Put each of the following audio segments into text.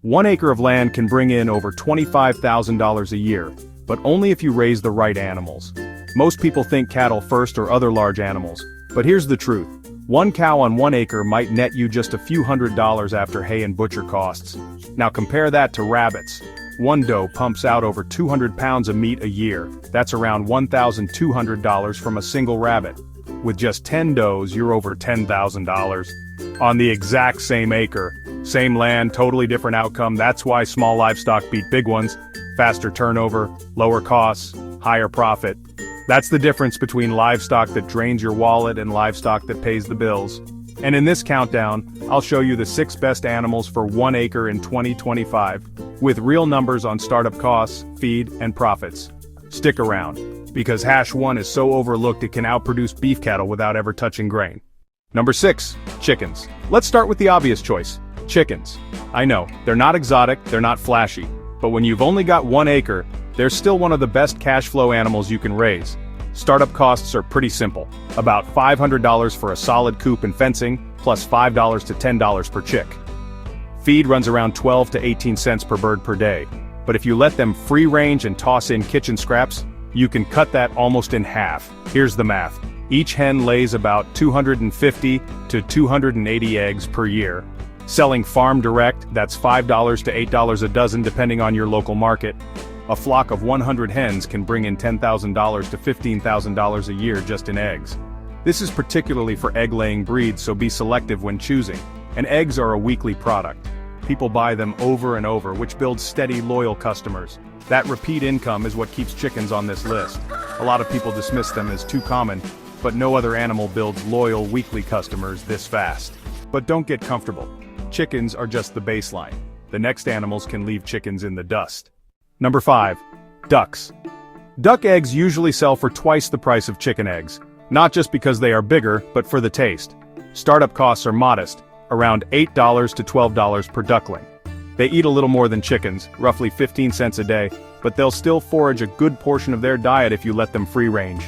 1 acre of land can bring in over $25,000 a year, but only if you raise the right animals. Most people think cattle first or other large animals, but here's the truth. One cow on 1 acre might net you just a few $100s after hay and butcher costs. Now compare that to rabbits. One doe pumps out over 200 pounds of meat a year. That's around $1,200 from a single rabbit. With just 10 does, you're over $10,000. On the exact same acre. Same land, totally different outcome. That's why small livestock beat big ones. Faster turnover, lower costs, higher profit. That's the difference between livestock that drains your wallet and livestock that pays the bills. And in this countdown, I'll show you the 6 best animals for 1 acre in 2025, with real numbers on startup costs, feed, and profits. Stick around, because hash 1 is so overlooked it can outproduce beef cattle without ever touching grain. Number 6, chickens. Let's start with the obvious choice, chickens. I know, they're not exotic, they're not flashy, but when you've only got 1 acre, they're still one of the best cash flow animals you can raise. Startup costs are pretty simple, about $500 for a solid coop and fencing, plus $5 to $10 per chick. Feed runs around 12 to 18 cents per bird per day, but if you let them free range and toss in kitchen scraps, you can cut that almost in half. Here's the math. Each hen lays about 250 to 280 eggs per year. Selling farm direct, that's $5 to $8 a dozen depending on your local market. A flock of 100 hens can bring in $10,000 to $15,000 a year just in eggs. This is particularly for egg-laying breeds, so be selective when choosing. And eggs are a weekly product. People buy them over and over, which builds steady, loyal customers. That repeat income is what keeps chickens on this list. A lot of people dismiss them as too common, but no other animal builds loyal, weekly customers this fast. But don't get comfortable. Chickens are just the baseline. The next animals can leave chickens in the dust. Number 5. Ducks. Duck eggs usually sell for twice the price of chicken eggs, not just because they are bigger, but for the taste. Startup costs are modest, around $8 to $12 per duckling. They eat a little more than chickens, roughly 15 cents a day, but they'll still forage a good portion of their diet if you let them free range.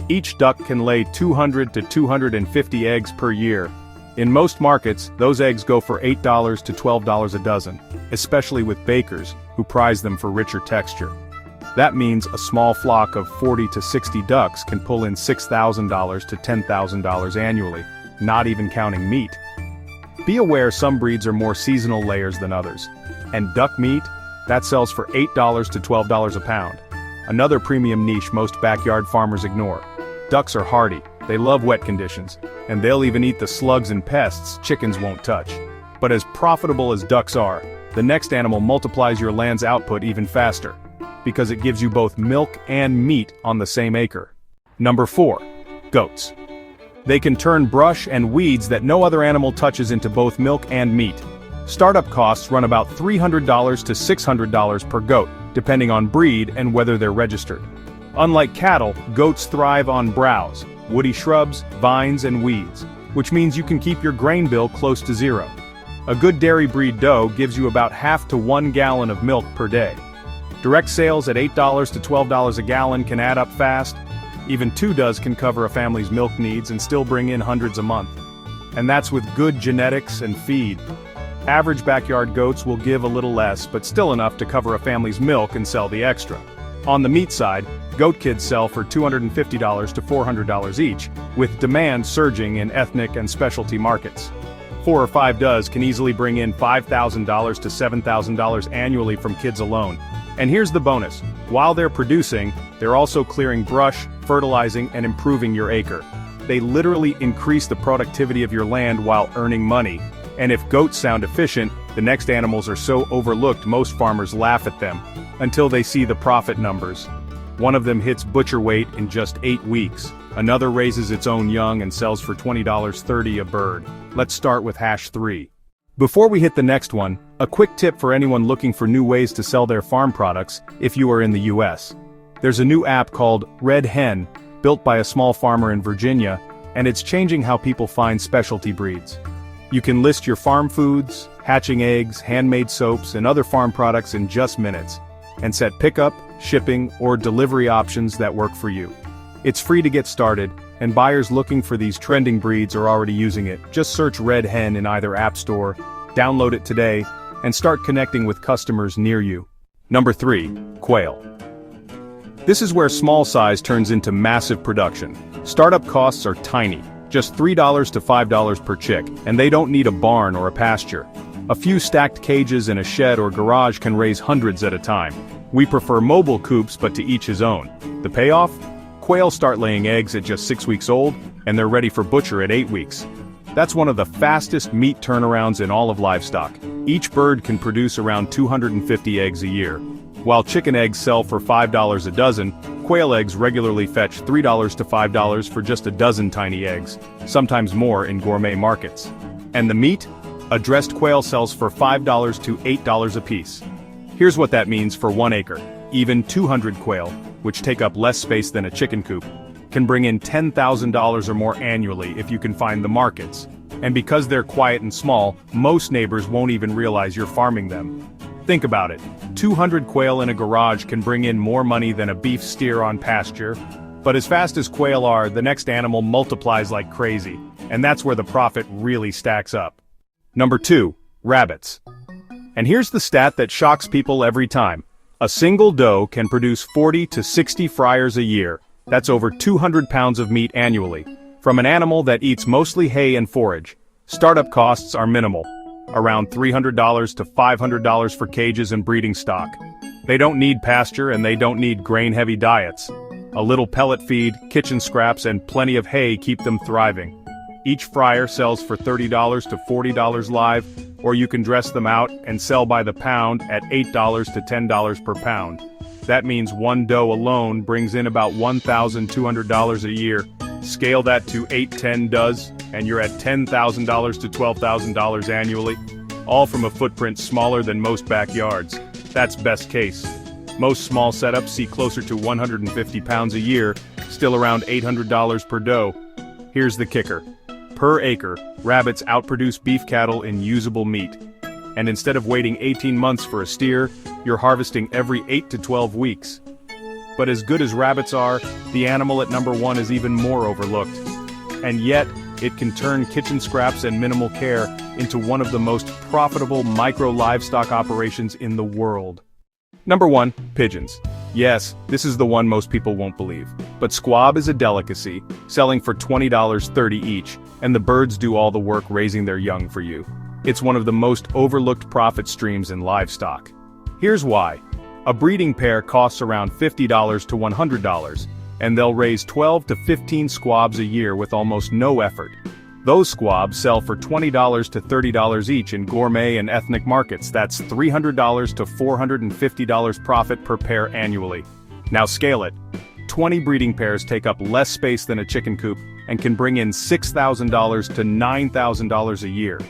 Each duck can lay 200 to 250 eggs per year. In most markets, those eggs go for $8 to $12 a dozen, especially with bakers, who prize them for richer texture. That means a small flock of 40 to 60 ducks can pull in $6,000 to $10,000 annually, not even counting meat. Be aware some breeds are more seasonal layers than others. And duck meat? That sells for $8 to $12 a pound. Another premium niche most backyard farmers ignore. Ducks are hardy, they love wet conditions, and they'll even eat the slugs and pests chickens won't touch. But as profitable as ducks are, the next animal multiplies your land's output even faster, because it gives you both milk and meat on the same acre. Number 4. Goats. They can turn brush and weeds that no other animal touches into both milk and meat. Startup costs run about $300 to $600 per goat, depending on breed and whether they're registered. Unlike cattle, goats thrive on browse, woody shrubs, vines, and weeds, which means you can keep your grain bill close to zero. A good dairy breed doe gives you about half to 1 gallon of milk per day. Direct sales at $8 to $12 a gallon can add up fast. Even 2 does can cover a family's milk needs and still bring in hundreds a month. And that's with good genetics and feed. Average backyard goats will give a little less, but still enough to cover a family's milk and sell the extra. On the meat side, goat kids sell for $250 to $400 each, with demand surging in ethnic and specialty markets. 4 or 5 does can easily bring in $5,000 to $7,000 annually from kids alone. And here's the bonus. While they're producing, they're also clearing brush, fertilizing, and improving your acre. They literally increase the productivity of your land while earning money. And if goats sound efficient, the next animals are so overlooked most farmers laugh at them, until they see the profit numbers. One of them hits butcher weight in just 8 weeks. Another raises its own young and sells for $20.30 a bird. Let's start with hash 3. Before we hit the next one, a quick tip for anyone looking for new ways to sell their farm products if you are in the US. There's a new app called Red Hen, built by a small farmer in Virginia, and it's changing how people find specialty breeds. You can list your farm foods, hatching eggs, handmade soaps, and other farm products in just minutes, and set pickup, shipping, or delivery options that work for you. It's free to get started, and buyers looking for these trending breeds are already using it. Just search Red Hen in either app store, download it today, and start connecting with customers near you. Number 3. Quail. This is where small size turns into massive production. Startup costs are tiny, just $3 to $5 per chick, and they don't need a barn or a pasture. A few stacked cages in a shed or garage can raise hundreds at a time. We prefer mobile coops, but to each his own. The payoff? Quail start laying eggs at just 6 weeks old, and they're ready for butcher at 8 weeks. That's one of the fastest meat turnarounds in all of livestock. Each bird can produce around 250 eggs a year. While chicken eggs sell for $5 a dozen, quail eggs regularly fetch $3 to $5 for just a dozen tiny eggs, sometimes more in gourmet markets. And the meat? A dressed quail sells for $5 to $8 a piece. Here's what that means for 1 acre. Even 200 quail, which take up less space than a chicken coop, can bring in $10,000 or more annually if you can find the markets. And because they're quiet and small, most neighbors won't even realize you're farming them. Think about it. 200 quail in a garage can bring in more money than a beef steer on pasture. But as fast as quail are, the next animal multiplies like crazy, and that's where the profit really stacks up. Number 2. Rabbits. And here's the stat that shocks people every time. A single doe can produce 40 to 60 fryers a year. That's over 200 pounds of meat annually, from an animal that eats mostly hay and forage. Startup costs are minimal, around $300 to $500 for cages and breeding stock. They don't need pasture and they don't need grain-heavy diets. A little pellet feed, kitchen scraps, and plenty of hay keep them thriving. Each fryer sells for $30 to $40 live, or you can dress them out and sell by the pound at $8 to $10 per pound. That means one doe alone brings in about $1,200 a year. Scale that to 8-10 does, and you're at $10,000 to $12,000 annually, all from a footprint smaller than most backyards. That's best case. Most small setups see closer to 150 pounds a year, still around $800 per doe. Here's the kicker. Per acre, rabbits outproduce beef cattle in usable meat. And instead of waiting 18 months for a steer, you're harvesting every 8 to 12 weeks. But as good as rabbits are, the animal at number 1 is even more overlooked. And yet, it can turn kitchen scraps and minimal care into one of the most profitable micro-livestock operations in the world. Number 1, pigeons. Yes, this is the one most people won't believe. But squab is a delicacy, selling for $20.30 each, and the birds do all the work raising their young for you. It's one of the most overlooked profit streams in livestock. Here's why. A breeding pair costs around $50 to $100, and they'll raise 12 to 15 squabs a year with almost no effort. Those squabs sell for $20 to $30 each in gourmet and ethnic markets. That's $300 to $450 profit per pair annually. Now scale it. 20 breeding pairs take up less space than a chicken coop and can bring in $6,000 to $9,000 a year,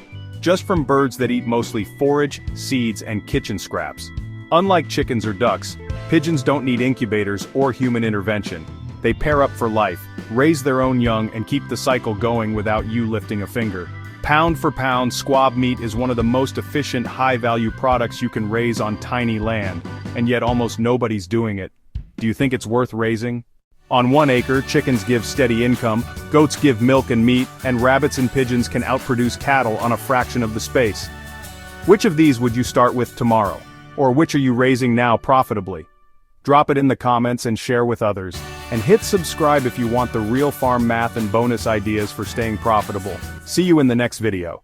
just from birds that eat mostly forage, seeds, and kitchen scraps. Unlike chickens or ducks, pigeons don't need incubators or human intervention. They pair up for life, raise their own young, and keep the cycle going without you lifting a finger. Pound for pound, squab meat is one of the most efficient, high-value products you can raise on tiny land, and yet almost nobody's doing it. Do you think it's worth raising? On 1 acre, chickens give steady income, goats give milk and meat, and rabbits and pigeons can outproduce cattle on a fraction of the space. Which of these would you start with tomorrow? Or which are you raising now profitably? Drop it in the comments and share with others. And hit subscribe if you want the real farm math and bonus ideas for staying profitable. See you in the next video.